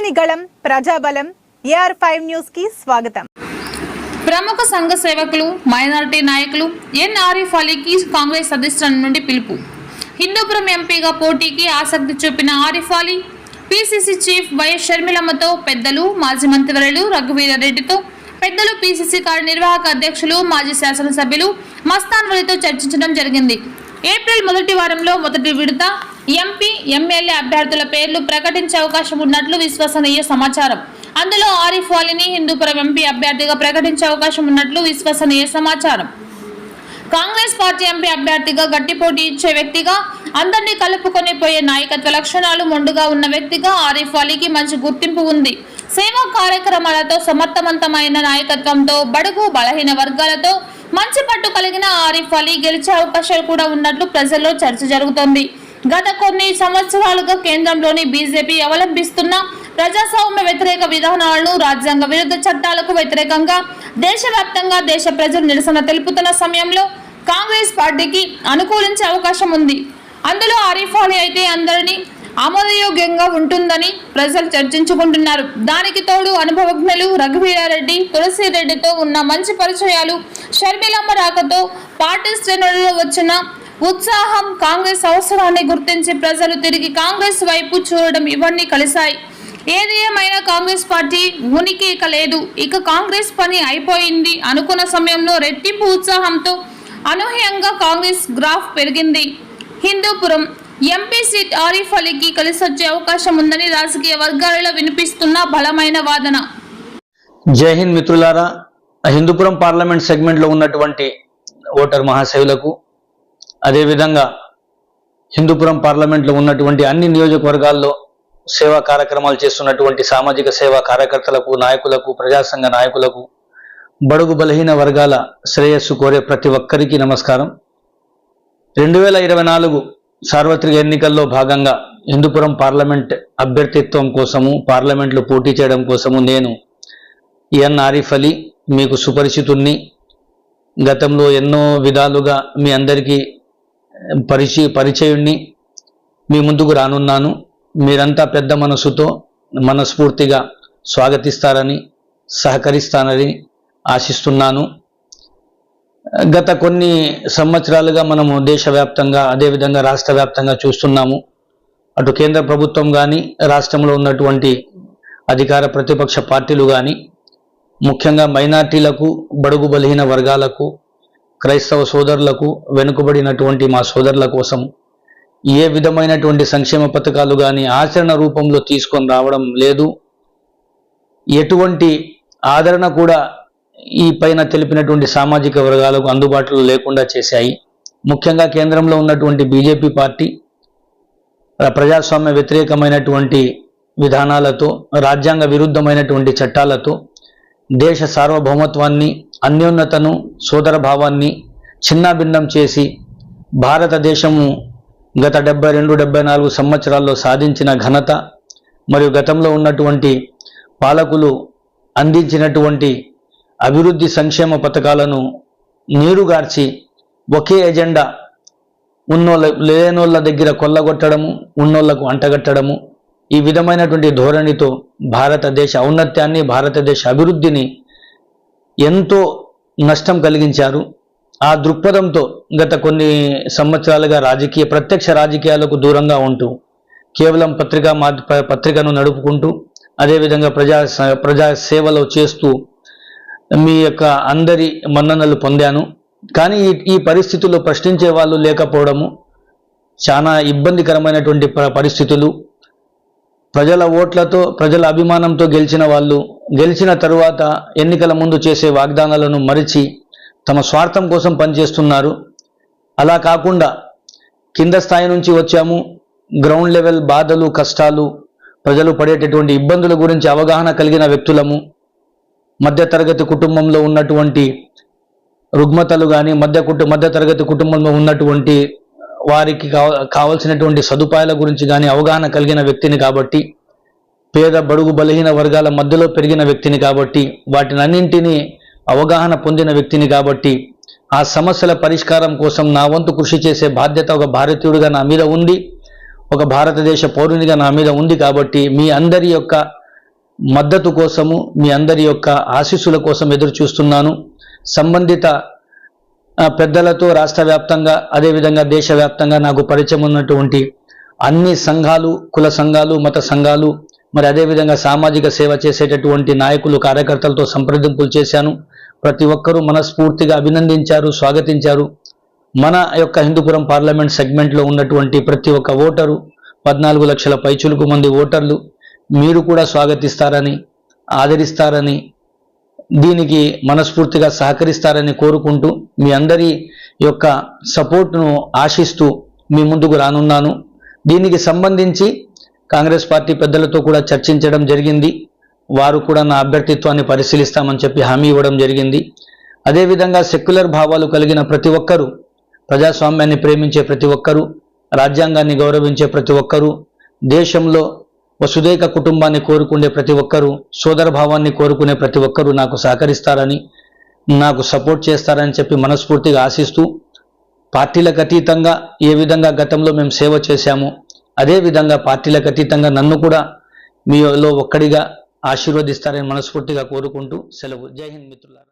ప్రజని గళం ప్రజాబలం AR5 news కి స్వాగతం. ప్రముఖ సంఘ సేవకులు మైనారిటీ నాయకులు ఎన్ ఆరిఫ్ అలీకి కాంగ్రెస్ అధిష్టానం నుండి పిలుపు. హిందూపురం ఎంపీగా పోటీకి ఆసక్తి చూపిన Arif Ali PCC chief YS షర్మిలమ్మతో పెద్దలు మాజీ మంత్రివర్యులు రఘువీరారెడ్డితో పెద్దలు పిసిసి కార్యనిర్వాహక అధ్యక్షులు మాజీ శాసనసభ్యులు మస్తాన్ వలితో చర్చించడం జరిగింది. ఏప్రిల్ మొదటి వారంలో మొదటి విడత ఎంపీ ఎమ్మెల్యే అభ్యర్థుల పేర్లు ప్రకటించే అవకాశం ఉన్నట్లు విశ్వసనీయ సమాచారం. అందులో ఆరిఫ్ అలీని హిందూపురం ఎంపీ అభ్యర్థిగా ప్రకటించే అవకాశం ఉన్నట్లు విశ్వసనీయ సమాచారం. కాంగ్రెస్ పార్టీ ఎంపీ అభ్యర్థిగా గట్టి పోటీ ఇచ్చే వ్యక్తిగా, అందరినీ కలుపుకొని పోయే నాయకత్వ లక్షణాలు మొండుగా ఉన్న వ్యక్తిగా ఆరిఫ్ అలీకి మంచి గుర్తింపు ఉంది. సేవా కార్యక్రమాలతో సమర్థవంతమైన నాయకత్వంతో బడుగు బలహీన వర్గాలతో మంచి పట్టు కలిగిన ఆరిఫ్ అలీ గెలిచే అవకాశాలు కూడా ఉన్నట్లు ప్రజల్లో చర్చ జరుగుతోంది. గత కొన్ని సంవత్సరాలుగా కేంద్రంలోని బీజేపీ అవలంబిస్తున్న ప్రజాస్వామ్య వ్యతిరేక విధానాలను, రాజ్యాంగ విరుద్ధ చట్టాలకు వ్యతిరేకంగా దేశవ్యాప్తంగా దేశ ప్రజలు నిరసన తెలుపుతున్న సమయంలో కాంగ్రెస్ పార్టీకి అనుకూలించే అవకాశం ఉంది. అందులో ఆరిఫ్ అలీ అయితే అందరినీ ఆమోదయోగ్యంగా ఉంటుందని ప్రజలు చర్చించుకుంటున్నారు. దానికి తోడు అనుభవజ్ఞులు రఘువీరారెడ్డి, తులసిరెడ్డితో ఉన్న మంచి పరిచయాలు, షర్మిలమ్మ రాకతో పార్టీ శ్రేణులలో వచ్చిన ఉత్సాహం, కాంగ్రెస్ అవసరాన్ని గుర్తించి ప్రజలు తిరిగి కాంగ్రెస్ వైపు చూడడం ఇవన్నీ కలిశాయి. ఏది ఏమైనా కాంగ్రెస్ పార్టీ ఉనికి ఇక లేదు. ఇక కాంగ్రెస్ పని అయిపోయింది అనుకున్న సమయంలో రెట్టింపు ఉత్సాహంతో అనూహ్యంగా కాంగ్రెస్ గ్రాఫ్ పెరిగింది. హిందూపురం ఎంపీ సీట్ ఆరిఫ్ అలీకి కలిసొచ్చే అవకాశం ఉందని రాజకీయ వర్గాలలో వినిపిస్తున్న బలమైన వాదన. జై హింద్ మిత్రులారా, హిందూపురం పార్లమెంట్ సెగ్మెంట్లో ఉన్నటువంటి ఓటర్ మహాశైవులకు, అదేవిధంగా హిందూపురం పార్లమెంట్లో ఉన్నటువంటి అన్ని నియోజకవర్గాల్లో సేవా కార్యక్రమాలు చేస్తున్నటువంటి సామాజిక సేవా కార్యకర్తలకు, నాయకులకు, ప్రజాసంఘ నాయకులకు, బడుగు బలహీన వర్గాల శ్రేయస్సు కోరే ప్రతి ఒక్కరికి నమస్కారం. 2024 సార్వత్రిక ఎన్నికల్లో భాగంగా హిందూపురం పార్లమెంట్ అభ్యర్థిత్వం కోసము, పార్లమెంట్లో పోటీ చేయడం కోసము నేను ఎన్ ఆరిఫ్ అలీ, మీకు సుపరిచితుణ్ణి. గతంలో ఎన్నో విధాలుగా మీ అందరికీ పరిచయుణ్ణి. మీ ముందుకు రానున్నాను. మీరంతా పెద్ద మనసుతో మనస్ఫూర్తిగా స్వాగతిస్తారని, సహకరిస్తారని ఆశిస్తున్నాను. గత కొన్ని సంవత్సరాలుగా మనము దేశవ్యాప్తంగా, అదేవిధంగా రాష్ట్ర వ్యాప్తంగా చూస్తున్నాము. అటు కేంద్ర ప్రభుత్వం కానీ, రాష్ట్రంలో ఉన్నటువంటి అధికార ప్రతిపక్ష పార్టీలు కానీ, ముఖ్యంగా మైనార్టీలకు, బడుగు బలహీన వర్గాలకు, క్రైస్తవ సోదరులకు, వెనుకబడినటువంటి మా సోదరుల కోసం ఏ విధమైనటువంటి సంక్షేమ పథకాలు కానీ ఆచరణ రూపంలో తీసుకొని రావడం లేదు. ఎటువంటి ఆదరణ కూడా ఈ పైన తెలిపినటువంటి సామాజిక వర్గాలకు అందుబాటులో లేకుండా చేశాయి. ముఖ్యంగా కేంద్రంలో ఉన్నటువంటి బీజేపీ పార్టీ ప్రజాస్వామ్య వ్యతిరేకమైనటువంటి విధానాలతో, రాజ్యాంగ విరుద్ధమైనటువంటి చట్టాలతో దేశ సార్వభౌమత్వాన్ని, అన్యోన్యతను, సోదర భావాన్ని చిన్నాభిన్నం చేసి భారతదేశము గత 72-74 సంవత్సరాల్లో సాధించిన ఘనత, మరియు గతంలో ఉన్నటువంటి పాలకులు అందించినటువంటి అభివృద్ధి సంక్షేమ పథకాలను నీరుగార్చి ఒకే ఎజెండా, లేనోళ్ళ దగ్గర కొల్లగొట్టడము, ఉన్నోళ్లకు అంటగట్టడము, ఈ విధమైనటువంటి ధోరణితో భారతదేశ ఔన్నత్యాన్ని, భారతదేశ అభివృద్ధిని ఎంతో నష్టం కలిగించారు. ఆ దృక్పథంతో గత కొన్ని సంవత్సరాలుగా ప్రత్యక్ష రాజకీయాలకు దూరంగా ఉంటూ కేవలం పత్రికను నడుపుకుంటూ, అదేవిధంగా ప్రజా సేవలో చేస్తూ మీ యొక్క అందరి మన్ననలు పొందాను. కానీ ఈ పరిస్థితుల్లో ప్రశ్నించే వాళ్ళు లేకపోవడము చాలా ఇబ్బందికరమైనటువంటి పరిస్థితులు. ప్రజల ఓట్లతో, ప్రజల అభిమానంతో గెలిచిన వాళ్ళు గెలిచిన తరువాత ఎన్నికల ముందు చేసే వాగ్దానాలను మరిచి తమ స్వార్థం కోసం పనిచేస్తున్నారు. అలా కాకుండా కింద స్థాయి నుంచి వచ్చాము, గ్రౌండ్ లెవెల్ బాధలు, కష్టాలు, ప్రజలు పడేటటువంటి ఇబ్బందుల గురించి అవగాహన కలిగిన వ్యక్తులము. మధ్యతరగతి కుటుంబంలో ఉన్నటువంటి రుగ్మతలు కానీ, మధ్యతరగతి కుటుంబంలో ఉన్నటువంటి వారికి కావాల్సినటువంటి సదుపాయాల గురించి కానీ అవగాహన కలిగిన వ్యక్తిని కాబట్టి, పేద బడుగు బలహీన వర్గాల మధ్యలో పెరిగిన వ్యక్తిని కాబట్టి, వాటినన్నింటినీ అవగాహన పొందిన వ్యక్తిని కాబట్టి, ఆ సమస్యల పరిష్కారం కోసం నా వంతు కృషి చేసే బాధ్యత ఒక భారతీయుడిగా నా మీద ఉంది, ఒక భారతదేశ పౌరునిగా నా మీద ఉంది. కాబట్టి మీ అందరి యొక్క మద్దతు కోసము, మీ అందరి యొక్క ఆశీస్సుల కోసం ఎదురు చూస్తున్నాను. సంబంధిత పెద్దలతో రాష్ట్ర వ్యాప్తంగా, అదేవిధంగా దేశవ్యాప్తంగా నాకు పరిచయం ఉన్నటువంటి అన్ని సంఘాలు, కుల సంఘాలు, మత సంఘాలు, మరి అదేవిధంగా సామాజిక సేవ చేసేటటువంటి నాయకులు, కార్యకర్తలతో సంప్రదింపులు చేశాను. ప్రతి ఒక్కరూ మనస్ఫూర్తిగా అభినందించారు, స్వాగతించారు. మన యొక్క హిందూపురం పార్లమెంట్ సెగ్మెంట్లో ఉన్నటువంటి ప్రతి ఒక్క ఓటరు, 14 లక్షల పైచులకు మంది ఓటర్లు, మీరు కూడా స్వాగతిస్తారని, ఆదరిస్తారని, దీనికి మనస్ఫూర్తిగా సహకరిస్తారని కోరుకుంటూ, మీ అందరి యొక్క సపోర్ట్ను ఆశిస్తూ మీ ముందుకు రానున్నాను. దీనికి సంబంధించి కాంగ్రెస్ పార్టీ పెద్దలతో కూడా చర్చించడం జరిగింది. వారు కూడా నా అభ్యర్థిత్వాన్ని పరిశీలిస్తామని చెప్పి హామీ ఇవ్వడం జరిగింది. అదేవిధంగా సెక్యులర్ భావాలు కలిగిన ప్రతి ఒక్కరూ, ప్రజాస్వామ్యాన్ని ప్రేమించే ప్రతి ఒక్కరూ, రాజ్యాంగాన్ని గౌరవించే ప్రతి ఒక్కరూ, దేశంలో వసుదైక కుటుంబాన్ని కోరుకునే ప్రతి ఒక్కరూ, సోదర భావాన్ని కోరుకునే ప్రతి ఒక్కరూ నాకు సహకరిస్తారని, నాకు సపోర్ట్ చేస్తారని చెప్పి మనస్ఫూర్తిగా ఆశిస్తూ, పార్టీలకు అతీతంగా ఏ విధంగా గతంలో మేము సేవ చేశామో అదే విధంగా పార్టీలకు అతీతంగా నన్ను కూడా మీలో ఒక్కడిగా ఆశీర్వదిస్తారని మనస్ఫూర్తిగా కోరుకుంటూ సెలవు. జై హింద్ మిత్రులారా.